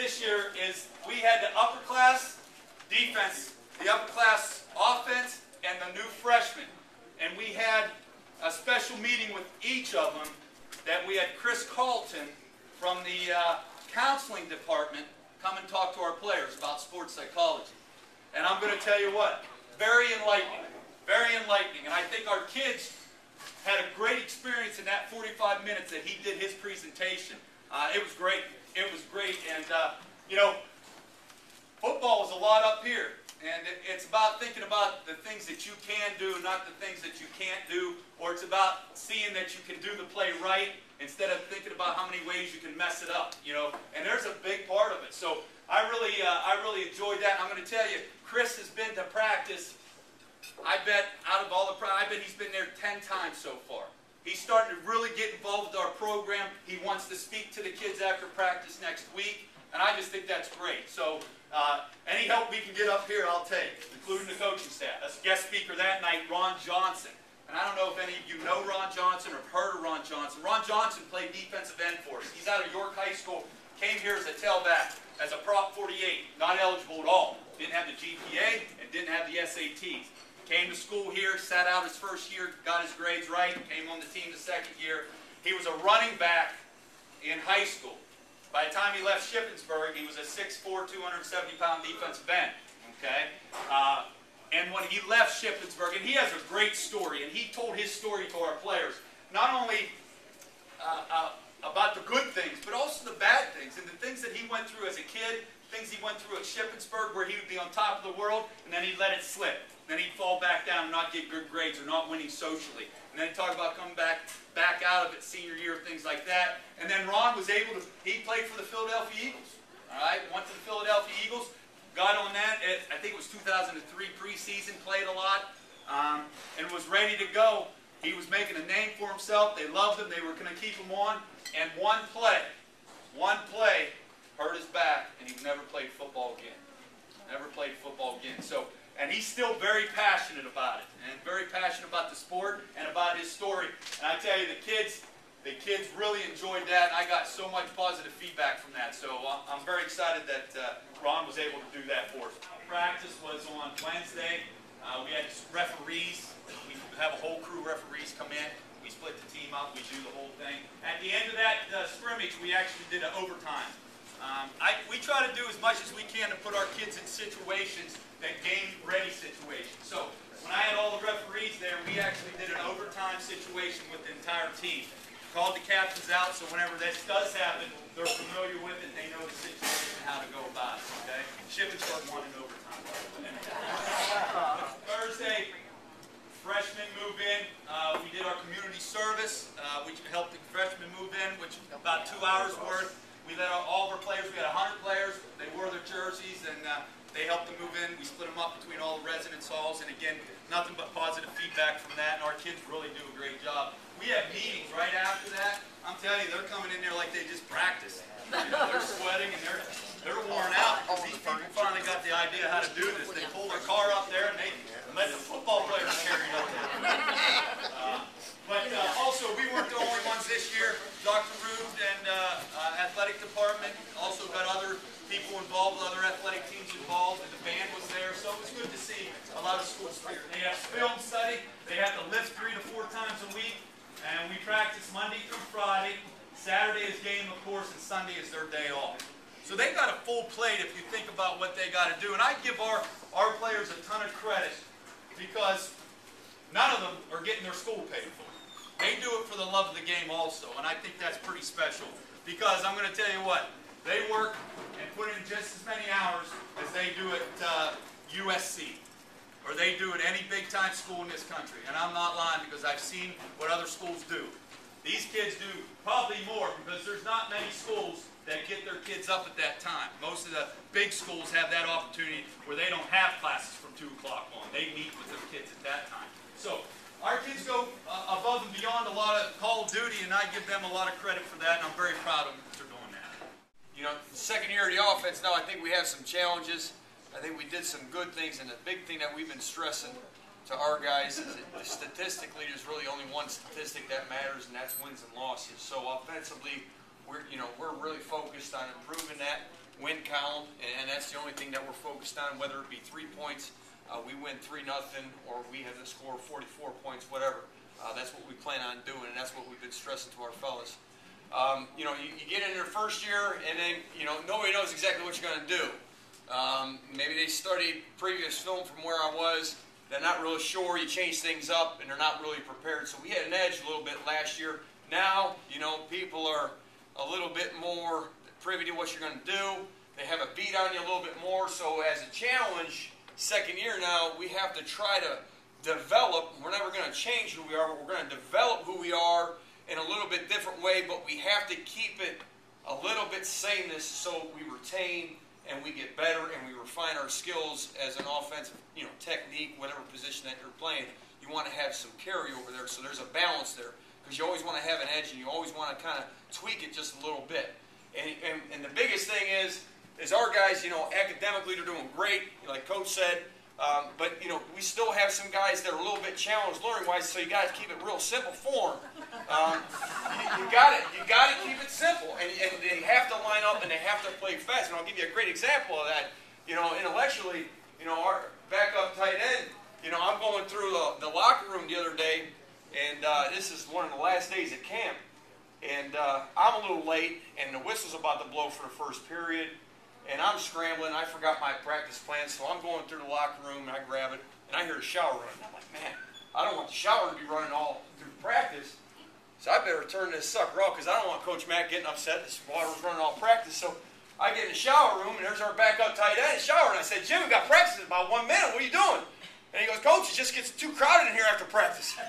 this year is we had the upper class defense, the upper class offense, and the new freshmen. And we had a special meeting with each of them that we had Chris Carlton from the counseling department come and talk to our players about sports psychology. And I'm going to tell you what, very enlightening. Very enlightening. And I think our kids had a great experience in that 45 minutes that he did his presentation. It was great. It was great. And, you know, football is a lot up here. And it's about thinking about the things that you can do, not the things that you can't do. Or it's about seeing that you can do the play right instead of thinking about how many ways you can mess it up. You know, and there's a big part of it. So I really enjoyed that. And I'm going to tell you, Chris has been to practice. I bet he's been there 10 times so far. He's starting to really get involved with our program. He wants to speak to the kids after practice next week, and I just think that's great. So any help we can get up here, I'll take, including the coaching staff. As guest speaker that night, Ron Johnson. And I don't know if any of you know Ron Johnson or have heard of Ron Johnson. Ron Johnson played defensive end for us. He's out of York High School, came here as a tailback, as a Prop 48, not eligible at all. Didn't have the GPA and didn't have the SATs. Came to school here, sat out his first year, got his grades right, came on the team the second year. He was a running back in high school. By the time he left Shippensburg, he was a 6'4", 270-pound defensive end. Okay? And when he left Shippensburg, and he has a great story, and he told his story to our players, not only about the good things, but also the bad things, and the things that he went through as a kid, things he went through at Shippensburg where he would be on top of the world, and then he'd let it slip. Then he'd fall back down and not get good grades or not winning socially. And then he'd talk about coming back out of it senior year, things like that. And then Ron was able to, he played for the Philadelphia Eagles. All right, went to the Philadelphia Eagles, got on that, I think it was 2003 preseason, played a lot, and was ready to go. He was making a name for himself. They loved him. They were going to keep him on. And one play hurt his back, and he never played football again. Never played football again. So, and he's still very passionate about it, and very passionate about the sport and about his story. And I tell you, the kids really enjoyed that, and I got so much positive feedback from that. So I'm very excited that Ron was able to do that for us. Practice was on Wednesday. We had referees. We have a whole crew of referees come in. We split the team up. We do the whole thing. At the end of that scrimmage, we actually did an overtime. We try to do as much as we can to put our kids in situations, that game-ready situations. So when I had all the referees there, we actually did an overtime situation with the entire team. Called the captains out, so whenever this does happen, they're familiar with it, they know the situation and how to go about it. Okay? Shippensburg won in overtime. Thursday, freshmen move in. We did our community service. We helped the freshmen move in, which about 2 hours worth. We let all of our players, we had 100 players, they wore their jerseys, and they helped them move in. We split them up between all the residence halls, and again, nothing but positive feedback from that, and our kids really do a great job. We have meetings right after that. I'm telling you, they're coming in there like they just practiced. You know, they're sweating, and they're worn out, because these people finally got the idea how to do this. They pull their car up there, and they let the football players carry it up there. But also, we weren't the only ones this year. Dr. Rube and athletic department also got other people involved, other athletic teams involved, and the band was there. So it was good to see a lot of school spirit. They have film study. They have to lift 3 to 4 times a week, and we practice Monday through Friday. Saturday is game, of course, and Sunday is their day off. So they got a full plate if you think about what they got to do. And I give our players a ton of credit because none of them are getting their school paid for. They do it for the love of the game also, and I think that's pretty special because I'm going to tell you what, they work and put in just as many hours as they do at USC, or they do at any big-time school in this country, and I'm not lying because I've seen what other schools do. These kids do probably more because there's not many schools that get their kids up at that time. Most of the big schools have that opportunity where they don't have classes from 2 o'clock on. They meet with their kids at that time. So our kids go above and beyond a lot of Call of Duty, and I give them a lot of credit for that, and I'm very proud of them for doing that. You know, the second year of the offense, now I think we have some challenges. I think we did some good things, and the big thing that we've been stressing to our guys is that statistically there's really only one statistic that matters, and that's wins and losses. So offensively, we're really focused on improving that. win column, and that's the only thing that we're focused on, whether it be 3 points, we win 3-0, or we have to score 44 points, whatever. That's what we plan on doing, and that's what we've been stressing to our fellas. You know, you get in their first year, and then, you know, nobody knows exactly what you're going to do. Maybe they studied previous film from where I was. They're not really sure. You change things up, and they're not really prepared. So we had an edge a little bit last year. Now, you know, people are a little bit more privy to what you're going to do. They have a beat on you a little bit more. So as a challenge, second year now, we have to try to develop. We're never going to change who we are, but we're going to develop who we are in a little bit different way, but we have to keep it a little bit sameness so we retain and we get better and we refine our skills as an offensive, you know, technique, whatever position that you're playing. You want to have some carryover there, so there's a balance there, because you always want to have an edge and you always want to kind of tweak it just a little bit. And the biggest thing is our guys, you know, academically they're doing great, like Coach said. But, you know, we still have some guys that are a little bit challenged learning-wise, so you got to keep it real simple for them. You got to keep it simple, and they have to line up and they have to play fast. And I'll give you a great example of that. You know, intellectually, you know, our backup tight end, you know, I'm going through the locker room the other day, and this is one of the last days at camp, and I'm a little late, and the whistle's about to blow for the first period. And I'm scrambling. I forgot my practice plan, so I'm going through the locker room, and I grab it, and I hear a shower running. I'm like, man, I don't want the shower to be running all through practice, so I better turn this sucker off because I don't want Coach Mac getting upset. This water's running all practice. So I get in the shower room, and there's our backup tight end showering. I said, Jim, we got practice in about 1 minute. What are you doing? And he goes, Coach, it just gets too crowded in here after practice.